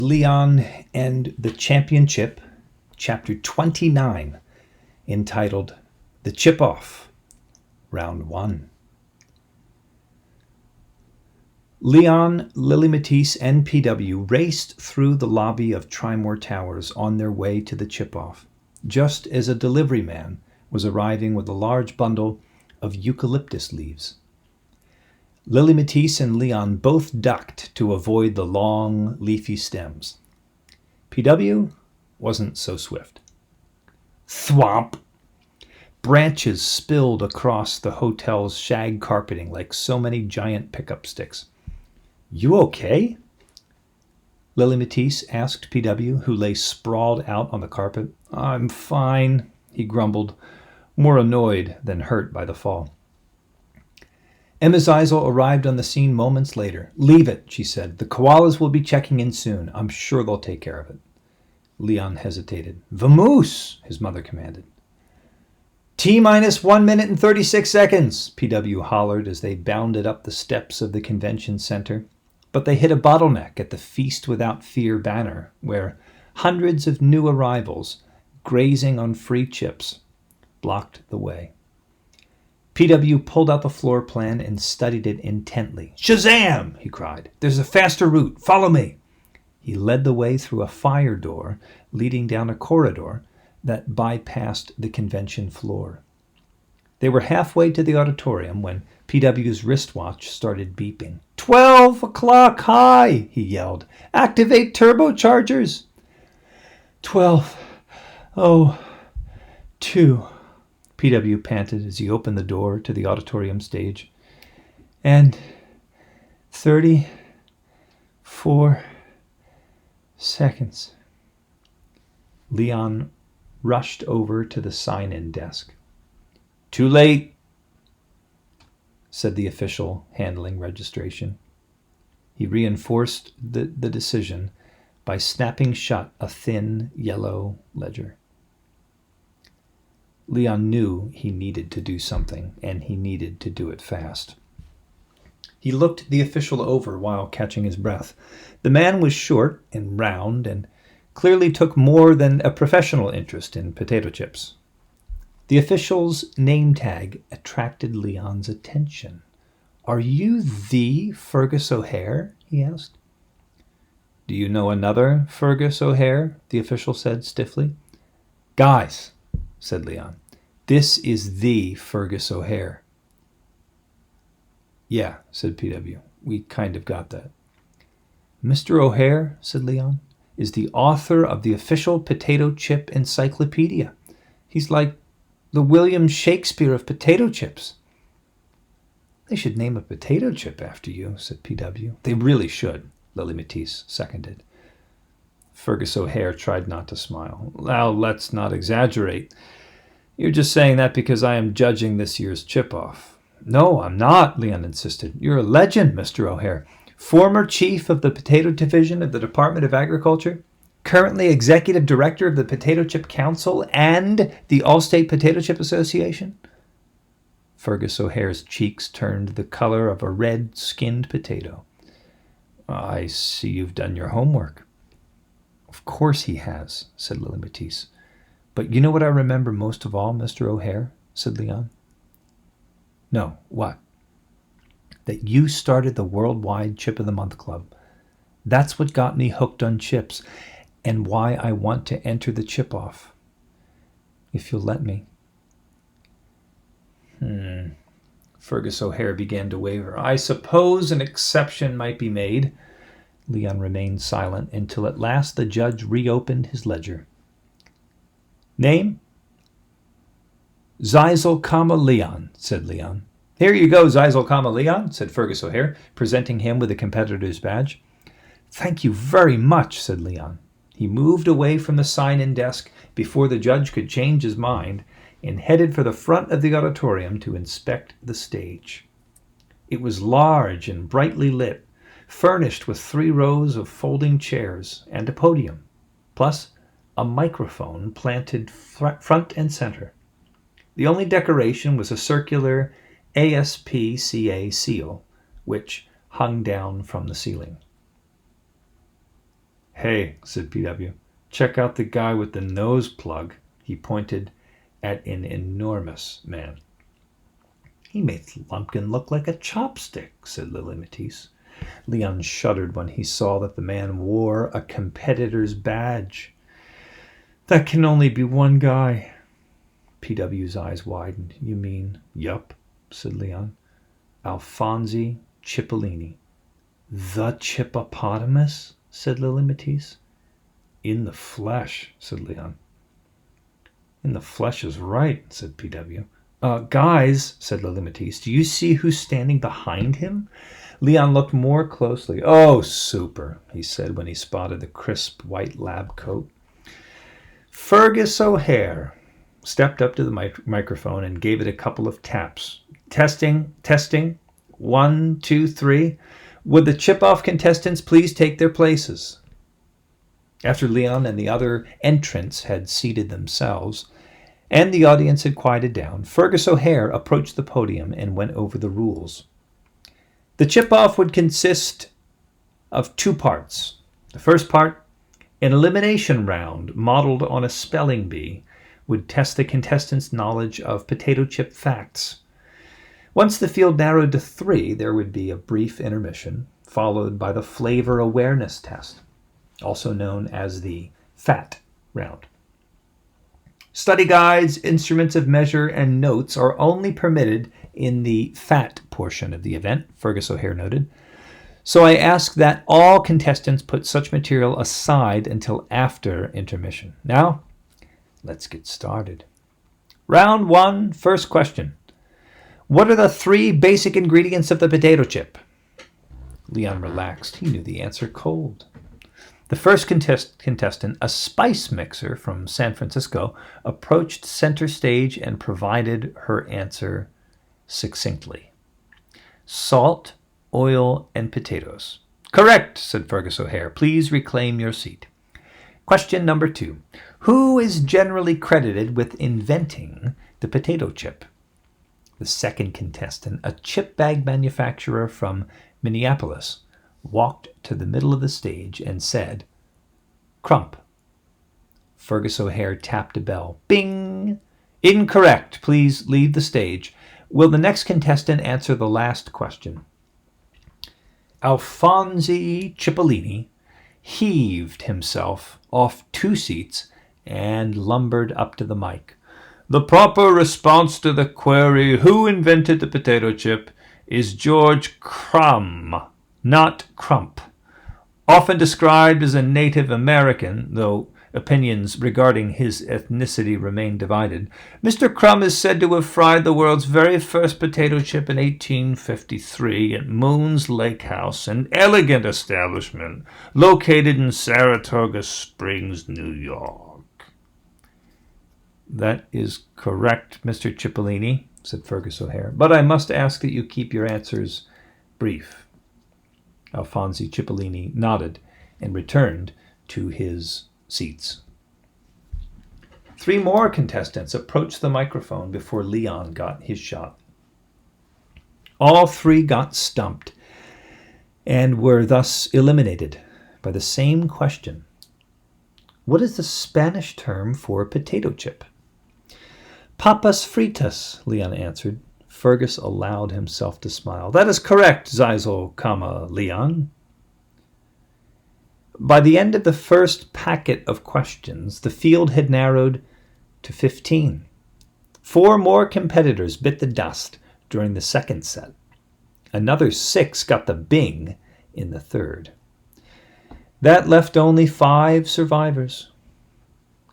Leon and the Championship, Chapter 29, entitled The Chip Off, Round 1. Leon, Lily Matisse, and PW raced through the lobby of Trimore Towers on their way to the chip-off, just as a delivery man was arriving with a large bundle of eucalyptus leaves. Lily Matisse and Leon both ducked to avoid the long, leafy stems. PW wasn't so swift. Thwomp! Branches spilled across the hotel's shag carpeting like so many giant pickup sticks. "You okay?" Lily Matisse asked PW, who lay sprawled out on the carpet. "I'm fine," he grumbled, more annoyed than hurt by the fall. Emma Zeisel arrived on the scene moments later. "Leave it," she said. "The koalas will be checking in soon. I'm sure they'll take care of it." Leon hesitated. "Vamoose," his mother commanded. T-minus 1 minute and 36 seconds, PW hollered as they bounded up the steps of the convention center. But they hit a bottleneck at the Feast Without Fear banner, where hundreds of new arrivals, grazing on free chips, blocked the way. PW pulled out the floor plan and studied it intently. "Shazam!" he cried. "There's a faster route. Follow me." He led the way through a fire door leading down a corridor that bypassed the convention floor. They were halfway to the auditorium when PW's wristwatch started beeping. 12 o'clock high, he yelled. "Activate turbochargers." 12:02, PW panted as he opened the door to the auditorium stage. "And 34 seconds. Leon rushed over to the sign-in desk. "Too late," said the official handling registration. He reinforced the decision by snapping shut a thin yellow ledger. Leon knew he needed to do something, and he needed to do it fast. He looked the official over while catching his breath. The man was short and round and clearly took more than a professional interest in potato chips. The official's name tag attracted Leon's attention. "Are you the Fergus O'Hare?" he asked. "Do you know another Fergus O'Hare?" the official said stiffly. "Guys," said Leon, "this is the Fergus O'Hare." "Yeah," said PW. "We kind of got that." "Mr. O'Hare," said Leon, "is the author of the official potato chip encyclopedia. He's like the William Shakespeare of potato chips." "They should name a potato chip after you," said PW. "They really should," Lily Matisse seconded. Fergus O'Hare tried not to smile. "Now, let's not exaggerate. You're just saying that because I am judging this year's chip-off." "No, I'm not," Leon insisted. "You're a legend, Mr. O'Hare. Former chief of the potato division of the Department of Agriculture, currently executive director of the Potato Chip Council and the Allstate Potato Chip Association." Fergus O'Hare's cheeks turned the color of a red-skinned potato. "I see you've done your homework." "Of course he has," said Lily Matisse. "But you know what I remember most of all, Mr. O'Hare?" said Leon. "No, what?" "That you started the Worldwide Chip of the Month Club. That's what got me hooked on chips and why I want to enter the chip-off. If you'll let me." Fergus O'Hare began to waver. "I suppose an exception might be made." Leon remained silent until at last the judge reopened his ledger. "Name?" "Zeisel, Leon," said Leon. "Here you go, Zeisel, Leon," said Fergus O'Hare, presenting him with a competitor's badge. "Thank you very much," said Leon. He moved away from the sign-in desk before the judge could change his mind and headed for the front of the auditorium to inspect the stage. It was large and brightly lit, furnished with 3 rows of folding chairs and a podium, plus a microphone planted front and center. The only decoration was a circular ASPCA seal, which hung down from the ceiling. Hey, said PW, check out the guy with the nose plug. He pointed at an enormous man. He makes Lumpkin look like a chopstick, said Lily Matisse. Leon shuddered when he saw that the man wore a competitor's badge. That can only be one guy. PW's eyes widened. You mean? Yup, said Leon. Alphonse Cipollini. The Chippopotamus? Said Lily Matisse. In the flesh, said Leon. In the flesh is right, said PW. Guys, said Lily Matisse, do you see who's standing behind him? Leon looked more closely. Oh, super, he said when he spotted the crisp white lab coat. Fergus O'Hare stepped up to the microphone and gave it a couple of taps. Testing, testing. 1, 2, 3. Would the chip-off contestants please take their places? After Leon and the other entrants had seated themselves, and the audience had quieted down, Fergus O'Hare approached the podium and went over the rules. The chip-off would consist of 2 parts. The first part, an elimination round modeled on a spelling bee, would test the contestants' knowledge of potato chip facts. Once the field narrowed to 3, there would be a brief intermission, followed by the flavor awareness test, also known as the FAT round. Study guides, instruments of measure, and notes are only permitted in the FAT portion of the event, Fergus O'Hare noted. So I ask that all contestants put such material aside until after intermission. Now, let's get started. Round 1, first question. What are the 3 basic ingredients of the potato chip? Leon relaxed. He knew the answer cold. The first contestant, a spice mixer from San Francisco, approached center stage and provided her answer succinctly. Salt, oil, and potatoes. Correct, said Fergus O'Hare. Please reclaim your seat. Question number 2. Who is generally credited with inventing the potato chip? The second contestant, a chip bag manufacturer from Minneapolis, walked to the middle of the stage and said, Crump. Fergus O'Hare tapped a bell. Bing! Incorrect. Please leave the stage. Will the next contestant answer the last question? Alphonse Cipollini heaved himself off 2 seats and lumbered up to the mic. The proper response to the query, who invented the potato chip, is George Crumb, not Crump. Often described as a Native American, though opinions regarding his ethnicity remain divided, Mr. Crumb is said to have fried the world's very first potato chip in 1853 at Moon's Lake House, an elegant establishment located in Saratoga Springs, New York. That is correct, Mr. Cipollini, said Fergus O'Hare, but I must ask that you keep your answers brief. Alphonse Cipollini nodded and returned to his seats. 3 more contestants approached the microphone before Leon got his shot. All 3 got stumped and were thus eliminated by the same question. What is the Spanish term for potato chip? Papas fritas, Leon answered. Fergus allowed himself to smile. That is correct, Zeisel, Leon. By the end of the first packet of questions, the field had narrowed to 15. 4 more competitors bit the dust during the second set. Another 6 got the bing in the third. That left only 5 survivors,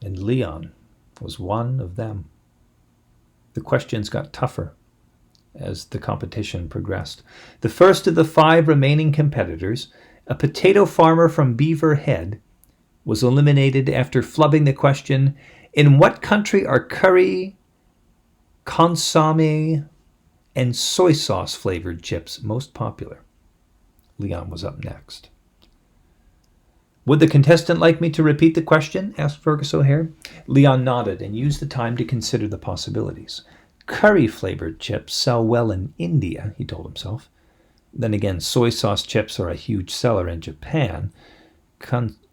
and Leon was one of them. The questions got tougher as the competition progressed. The first of the 5 remaining competitors, a potato farmer from Beaver Head, was eliminated after flubbing the question, in what country are curry, consomme, and soy sauce flavored chips most popular? Leon was up next. Would the contestant like me to repeat the question? Asked Fergus O'Hare. Leon nodded and used the time to consider the possibilities. Curry-flavored chips sell well in India, he told himself. Then again, soy sauce chips are a huge seller in Japan.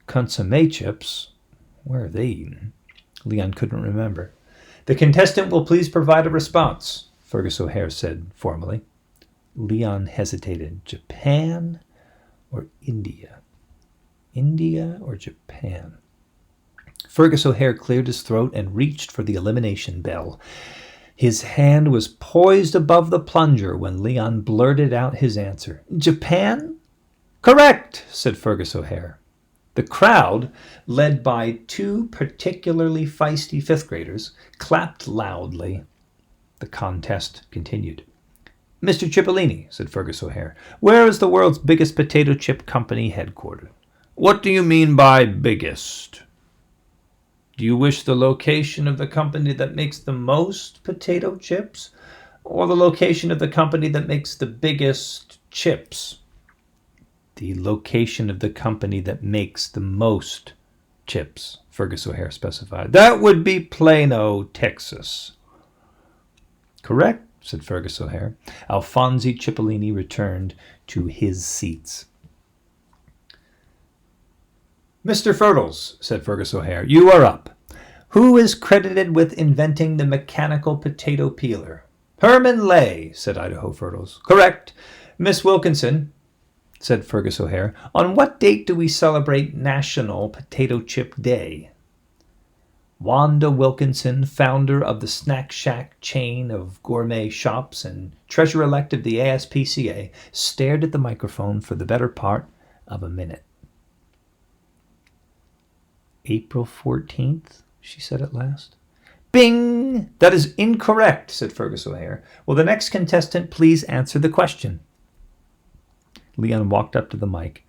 Consomme chips? Where are they eaten? Leon couldn't remember. The contestant will please provide a response, Fergus O'Hare said formally. Leon hesitated. Japan or India? India or Japan? Fergus O'Hare cleared his throat and reached for the elimination bell. His hand was poised above the plunger when Leon blurted out his answer. Japan? Correct, said Fergus O'Hare. The crowd, led by two particularly feisty fifth graders, clapped loudly. The contest continued. Mr. Cipollini, said Fergus O'Hare, where is the world's biggest potato chip company headquartered? What do you mean by biggest? Do you wish the location of the company that makes the most potato chips, or the location of the company that makes the biggest chips? The location of the company that makes the most chips, Fergus O'Hare specified. That would be Plano, Texas. Correct, said Fergus O'Hare. Alfonsi Cipollini returned to his seats. Mr. Fertles, said Fergus O'Hare, you are up. Who is credited with inventing the mechanical potato peeler? Herman Lay, said Idaho Fertles. Correct. Miss Wilkinson, said Fergus O'Hare, on what date do we celebrate National Potato Chip Day? Wanda Wilkinson, founder of the Snack Shack chain of gourmet shops and treasurer-elect of the ASPCA, stared at the microphone for the better part of a minute. April 14th, she said at last. Bing! That is incorrect, said Fergus O'Hare. Will the next contestant please answer the question? Leon walked up to the mic.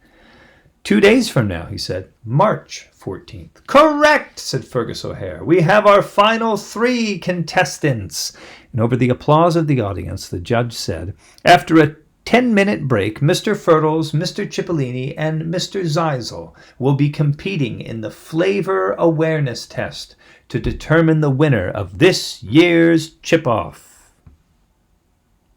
2 days from now, he said. March 14th. Correct, said Fergus O'Hare. We have our final 3 contestants. And over the applause of the audience, the judge said, after a 10-minute break, Mr. Fertles, Mr. Cipollini, and Mr. Zeisel will be competing in the Flavor Awareness Test to determine the winner of this year's Chip-Off.